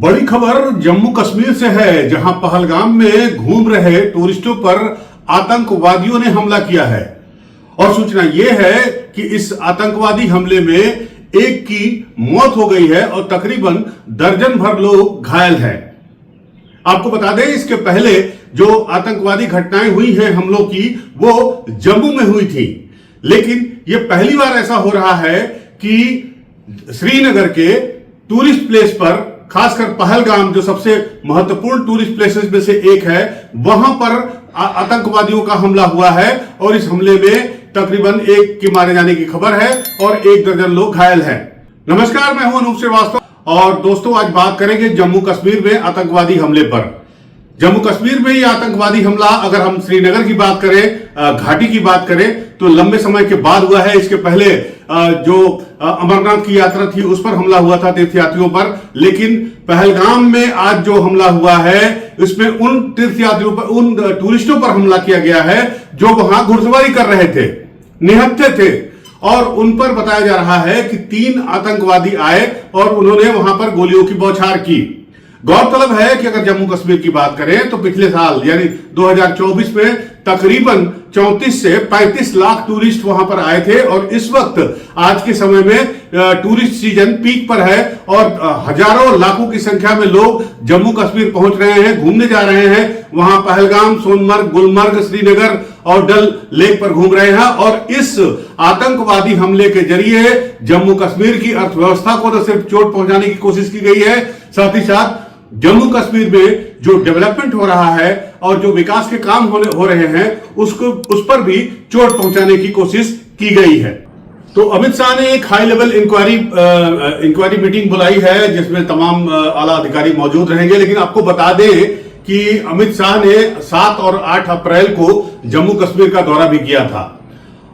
बड़ी खबर जम्मू कश्मीर से है, जहां पहलगाम में घूम रहे टूरिस्टों पर आतंकवादियों ने हमला किया है। और सूचना यह है कि इस आतंकवादी हमले में एक की मौत हो गई है और तकरीबन दर्जन भर लोग घायल हैं। आपको बता दें, इसके पहले जो आतंकवादी घटनाएं हुई हैं हमलों की, वो जम्मू में हुई थी, लेकिन यह पहली बार ऐसा हो रहा है कि श्रीनगर के टूरिस्ट प्लेस पर, खासकर पहलगाम जो सबसे महत्वपूर्ण टूरिस्ट प्लेसेस में से एक है, वहां पर आतंकवादियों का हमला हुआ है और इस हमले में तकरीबन एक के मारे जाने की खबर है और 1 दर्जन लोग घायल हैं। नमस्कार, मैं हूं अनूप श्रीवास्तव और दोस्तों, आज बात करेंगे जम्मू कश्मीर में आतंकवादी हमले पर। जम्मू कश्मीर में ये आतंकवादी हमला, अगर हम श्रीनगर की बात करें, घाटी की बात करें, तो लंबे समय के बाद हुआ है। इसके पहले जो अमरनाथ की यात्रा थी उस पर हमला हुआ था तीर्थयात्रियों पर, लेकिन पहलगाम में आज जो हमला हुआ है इसमें उन तीर्थयात्रियों पर, उन टूरिस्टों पर हमला किया गया है जो वहां घुड़सवारी कर रहे थे, निहत्थे थे, और उन पर बताया जा रहा है कि 3 आतंकवादी आए और उन्होंने वहां पर गोलियों की बौछार की। गौरतलब है कि अगर जम्मू कश्मीर की बात करें तो पिछले साल यानी 2024 में तकरीबन 34 से 35 लाख टूरिस्ट वहां पर आए थे और इस वक्त आज के समय में टूरिस्ट सीजन पीक पर है और हजारों लाखों की संख्या में लोग जम्मू कश्मीर पहुंच रहे हैं, घूमने जा रहे हैं। वहां पहलगाम, सोनमर्ग, गुलमर्ग, श्रीनगर और डल लेक पर घूम रहे हैं और इस आतंकवादी हमले के जरिए जम्मू कश्मीर की अर्थव्यवस्था को न सिर्फ चोट पहुंचाने की कोशिश की गई है, साथ ही साथ जम्मू कश्मीर में जो डेवलपमेंट हो रहा है और जो विकास के काम हो रहे हैं उस पर भी चोट पहुंचाने की कोशिश की गई है। तो अमित शाह ने एक हाई लेवल इंक्वायरी मीटिंग बुलाई है जिसमें तमाम आला अधिकारी मौजूद रहेंगे। लेकिन आपको बता दें कि अमित शाह ने 7 और 8 अप्रैल को जम्मू कश्मीर का दौरा भी किया था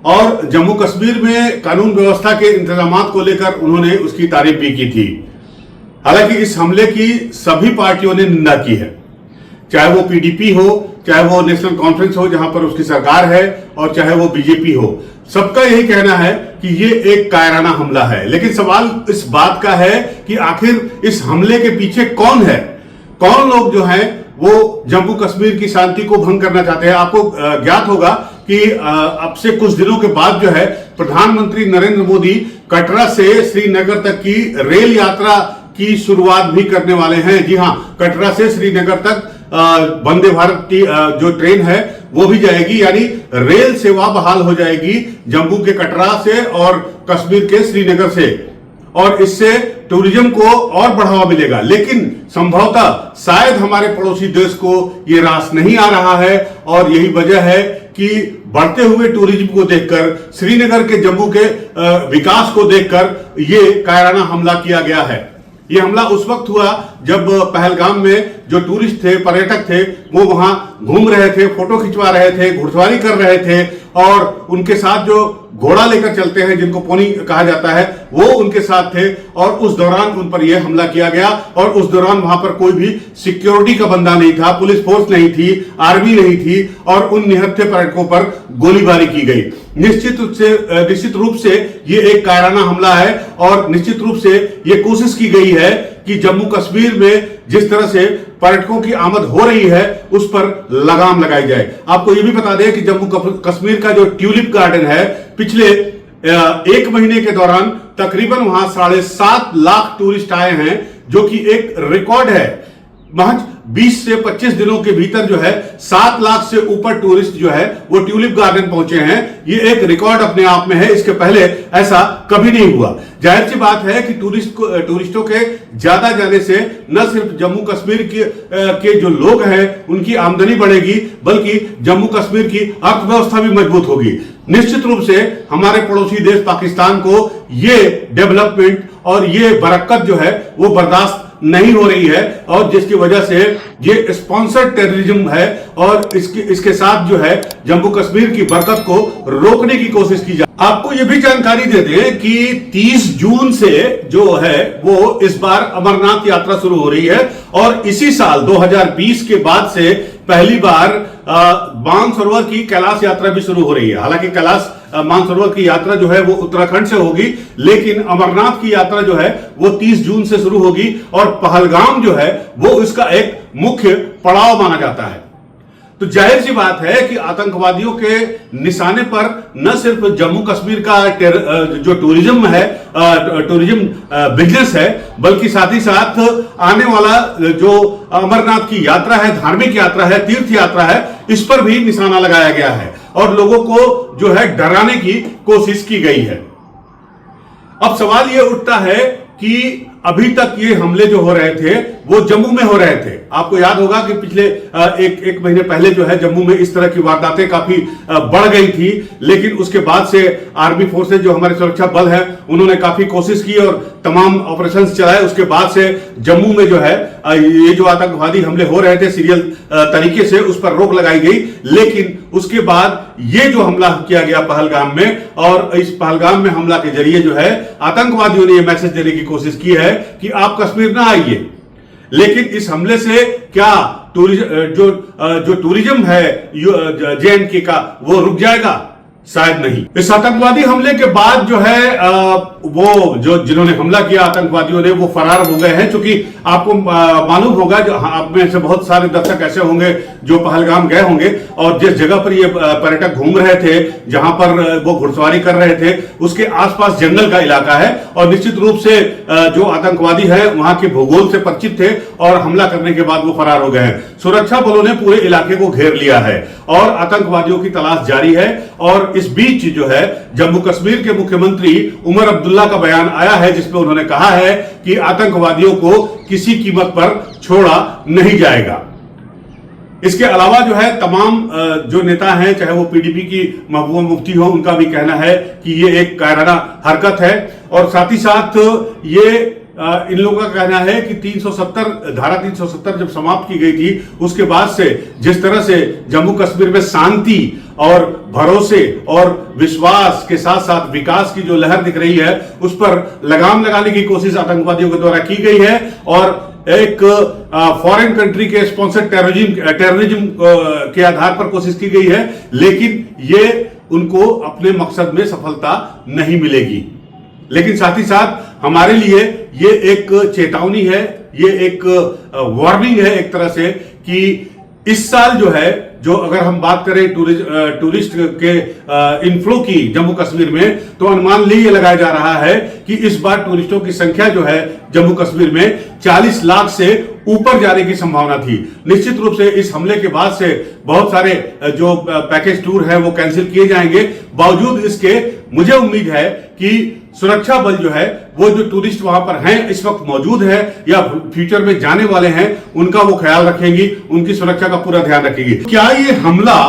और जम्मू कश्मीर में कानून व्यवस्था के इंतजाम को लेकर उन्होंने उसकी तारीफ भी की थी। हालांकि इस हमले की सभी पार्टियों ने निंदा की है, चाहे वो पीडीपी हो, चाहे वो नेशनल कॉन्फ्रेंस हो जहां पर उसकी सरकार है, और चाहे वो बीजेपी हो। सबका यही कहना है कि ये एक कायराना हमला है। लेकिन सवाल इस बात का है कि आखिर इस हमले के पीछे कौन है, कौन लोग जो हैं वो जम्मू कश्मीर की शांति को भंग करना चाहते हैं। आपको ज्ञात होगा कि अब से कुछ दिनों के बाद जो है प्रधानमंत्री नरेंद्र मोदी कटरा से श्रीनगर तक की रेल यात्रा की शुरुआत भी करने वाले हैं। जी हां, कटरा से श्रीनगर तक वंदे भारत की जो ट्रेन है वो भी जाएगी, यानी रेल सेवा बहाल हो जाएगी जम्मू के कटरा से और कश्मीर के श्रीनगर से, और इससे टूरिज्म को और बढ़ावा मिलेगा। लेकिन संभवतः शायद हमारे पड़ोसी देश को ये रास नहीं आ रहा है और यही वजह है कि बढ़ते हुए टूरिज्म को देखकर, श्रीनगर के जम्मू के विकास को देखकर ये कायराना हमला किया गया है। ये हमला उस वक्त हुआ जब पहलगाम में जो टूरिस्ट थे, पर्यटक थे, वो वहां घूम रहे थे, फोटो खिंचवा रहे थे, घुड़सवारी कर रहे थे और उनके साथ जो घोड़ा लेकर चलते हैं जिनको पोनी कहा जाता है, वो उनके साथ थे और उस दौरान उन पर यह हमला किया गया। और उस दौरान वहां पर कोई भी सिक्योरिटी का बंदा नहीं था, पुलिस फोर्स नहीं थी, आर्मी नहीं थी और उन निहत्थे पर्यटकों पर गोलीबारी की गई। निश्चित रूप से ये एक कायराना हमला है और निश्चित रूप से ये कोशिश की गई है कि जम्मू कश्मीर में जिस तरह से पर्यटकों की आमद हो रही है उस पर लगाम लगाई जाए। आपको ये भी बता दें कि जम्मू कश्मीर का जो ट्यूलिप गार्डन है, पिछले 1 महीने के दौरान तकरीबन वहां 7.5 लाख टूरिस्ट आए हैं, जो कि एक रिकॉर्ड है। महज 20 से 25 दिनों के भीतर जो है 7 लाख से ऊपर टूरिस्ट जो है वो ट्यूलिप गार्डन पहुंचे हैं। ये एक रिकॉर्ड अपने आप में है, इसके पहले ऐसा कभी नहीं हुआ। जाहिर सी बात है कि टूरिस्टों के ज्यादा जाने से न सिर्फ जम्मू कश्मीर के जो लोग हैं उनकी आमदनी बढ़ेगी, बल्कि जम्मू कश्मीर की अर्थव्यवस्था भी मजबूत होगी। निश्चित रूप से हमारे पड़ोसी देश पाकिस्तान को ये डेवलपमेंट और ये बरकत जो है वो बर्दाश्त नहीं हो रही है और जिसकी वजह से ये स्पॉन्सर्ड टेररिज्म है और इसके साथ जो है जम्मू कश्मीर की बरकत को रोकने की कोशिश की जाए। आपको ये भी जानकारी दे दें कि 30 जून से जो है वो इस बार अमरनाथ यात्रा शुरू हो रही है और इसी साल 2020 के बाद से पहली बार मानसरोवर की कैलाश यात्रा भी शुरू हो रही है। हालांकि कैलाश मानसरोवर की यात्रा जो है वो उत्तराखंड से होगी, लेकिन अमरनाथ की यात्रा जो है वो 30 जून से शुरू होगी और पहलगाम जो है वो इसका एक मुख्य पड़ाव माना जाता है। तो जाहिर सी बात है कि आतंकवादियों के निशाने पर न सिर्फ जम्मू कश्मीर का जो टूरिज्म है, टूरिज्म बिजनेस है, बल्कि साथ ही साथ आने वाला जो अमरनाथ की यात्रा है, धार्मिक यात्रा है, तीर्थ यात्रा है, इस पर भी निशाना लगाया गया है और लोगों को जो है डराने की कोशिश की गई है। अब सवाल यह उठता है कि अभी तक ये हमले जो हो रहे थे वो जम्मू में हो रहे थे। आपको याद होगा कि पिछले एक महीने पहले जो है जम्मू में इस तरह की वारदातें काफी बढ़ गई थी, लेकिन उसके बाद से आर्मी फोर्सेज जो हमारे सुरक्षा बल है उन्होंने काफी कोशिश की और तमाम ऑपरेशंस चलाए। उसके बाद से जम्मू में जो है ये जो आतंकवादी हमले हो रहे थे सीरियल तरीके से, उस पर रोक लगाई गई। लेकिन उसके बाद ये जो हमला किया गया पहलगाम में, और इस पहलगाम में हमला के जरिए जो है आतंकवादियों ने यह मैसेज देने की कोशिश की है कि आप कश्मीर ना आइए। लेकिन इस हमले से क्या जो टूरिज्म है JNK का वो रुक जाएगा? शायद नहीं। इस आतंकवादी हमले के बाद जो है वो जो जिन्होंने हमला किया आतंकवादियों ने, वो फरार हो गए हैं। क्योंकि आपको मालूम होगा, जो आप में से बहुत सारे दर्शक ऐसे होंगे जो पहलगाम गए होंगे और जिस जगह पर ये पर्यटक घूम रहे थे, जहां पर वो घुड़सवारी कर रहे थे, उसके आसपास जंगल का इलाका है और निश्चित रूप से जो आतंकवादी है वहां के भूगोल से परिचित थे और हमला करने के बाद वो फरार हो गए हैं। सुरक्षा बलों ने पूरे इलाके को घेर लिया है और आतंकवादियों की तलाश जारी है। और इस बीच जो है जम्मू कश्मीर के मुख्यमंत्री उमर अब्दुल्ला का बयान आया है, जिसमें उन्होंने कहा है कि आतंकवादियों को किसी कीमत पर छोड़ा नहीं जाएगा। इसके अलावा जो है तमाम जो नेता हैं, चाहे वो PDP की महबूबा मुफ्ती हो, उनका भी कहना है कि ये एक कायराना हरकत है। और साथ ही साथ ये इन लोगों का कहना है कि धारा 370 जब समाप्त की गई थी, उसके बाद से जिस तरह से जम्मू कश्मीर में शांति और भरोसे और विश्वास के साथ साथ विकास की जो लहर दिख रही है, उस पर लगाम लगाने की कोशिश आतंकवादियों के द्वारा की गई है और एक फॉरेन कंट्री के स्पॉन्सर्ड टेररिज्म के आधार पर कोशिश की गई है। लेकिन ये उनको अपने मकसद में सफलता नहीं मिलेगी। लेकिन साथ ही साथ हमारे लिए ये एक चेतावनी है, ये एक वार्निंग है एक तरह से, कि इस साल जो है, जो अगर हम बात करें टूरिस्ट के इनफ्लो की जम्मू कश्मीर में, तो अनुमान ये लगाया जा रहा है कि इस बार टूरिस्टों की संख्या जो है जम्मू कश्मीर में 40 लाख से ऊपर जाने की संभावना थी। निश्चित रूप से इस हमले के बाद से बहुत सारे जो पैकेज टूर है वो कैंसिल किए जाएंगे। बावजूद इसके मुझे उम्मीद है कि सुरक्षा बल जो है, वो जो टूरिस्ट वहां पर हैं, इस वक्त मौजूद है या फ्यूचर में जाने वाले हैं, उनका वो ख्याल रखेंगी, उनकी सुरक्षा का पूरा ध्यान रखेंगी। क्या ये हमला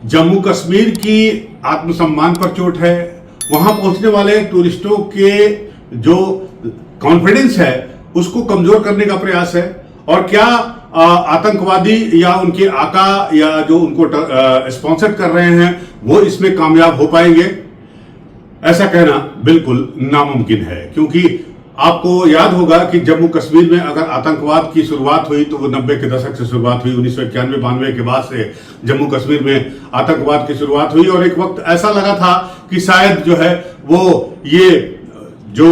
जम्मू कश्मीर की आत्मसम्मान पर चोट है? वहां पहुंचने वाले टूरिस्टों के जो कॉन्फिडेंस है उसको कमजोर करने का प्रयास है? और क्या आतंकवादी या उनके आका या जो उनको स्पॉन्सर कर रहे हैं वो इसमें कामयाब हो पाएंगे? ऐसा कहना बिल्कुल नामुमकिन है, क्योंकि आपको याद होगा कि जम्मू कश्मीर में अगर आतंकवाद की शुरुआत हुई तो वो 90 के दशक से शुरुआत हुई। 1991-92 के बाद से जम्मू कश्मीर में आतंकवाद की शुरुआत हुई और एक वक्त ऐसा लगा था कि शायद जो है वो ये जो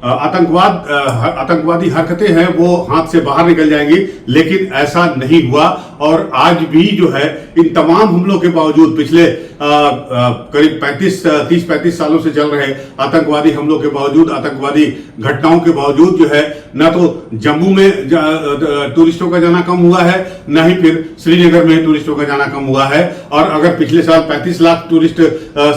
आतंकवादी हरकतें हैं वो हाथ से बाहर निकल जाएंगी, लेकिन ऐसा नहीं हुआ। और आज भी जो है इन तमाम हमलों के बावजूद, पिछले करीब 30-35 सालों से चल रहे आतंकवादी हमलों के बावजूद, आतंकवादी घटनाओं के बावजूद जो है न तो जम्मू में टूरिस्टों का जाना कम हुआ है, न ही फिर श्रीनगर में टूरिस्टों का जाना कम हुआ है। और अगर पिछले साल 35 लाख टूरिस्ट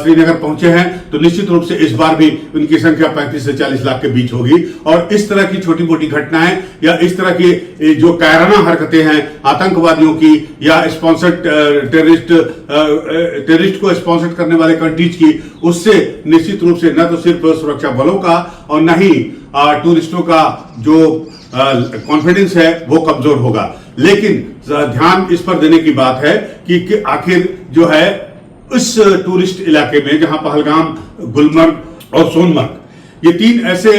श्रीनगर पहुंचे हैं तो निश्चित रूप से इस बार भी उनकी संख्या 35 से 40 लाख के बीच होगी। और इस तरह की छोटी मोटी घटनाएं या इस तरह की जो कायराना हरकतें हैं आतंकवादियों की या स्पॉन्सर्ड टेररिस्ट को स्पॉन्सर करने वाले कंट्रीज की, उससे निश्चित रूप से न तो सिर्फ सुरक्षा बलों का और न ही टूरिस्टों का जो कॉन्फिडेंस है वो कमजोर होगा। लेकिन ध्यान इस पर देने की बात है कि आखिर जो है इस टूरिस्ट इलाके में, जहां पहलगाम, गुलमर्ग और सोनमर्ग, ये 3 ऐसे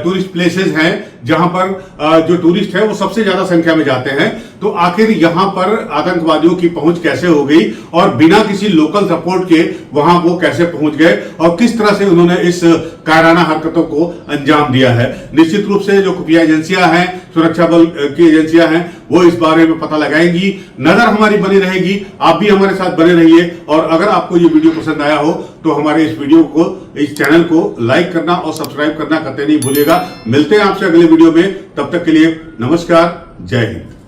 टूरिस्ट प्लेसेस हैं जहां पर जो टूरिस्ट है वो सबसे ज्यादा संख्या में जाते हैं। तो आखिर यहां पर आतंकवादियों की पहुंच कैसे हो गई और बिना किसी लोकल सपोर्ट के वहां वो कैसे पहुंच गए और किस तरह से उन्होंने इस कायराना हरकतों को अंजाम दिया है। निश्चित रूप से जो खुफिया एजेंसियां हैं, सुरक्षा बल की एजेंसियां हैं, वो इस बारे में पता लगाएंगी। नजर हमारी बनी रहेगी, आप भी हमारे साथ बने रहिए। और अगर आपको ये वीडियो पसंद आया हो तो हमारे इस वीडियो को, इस चैनल को लाइक करना और सब्सक्राइब करना कतई नहीं भूलिएगा। मिलते हैं आपसे अगले वीडियो में, तब तक के लिए नमस्कार, जय हिंद।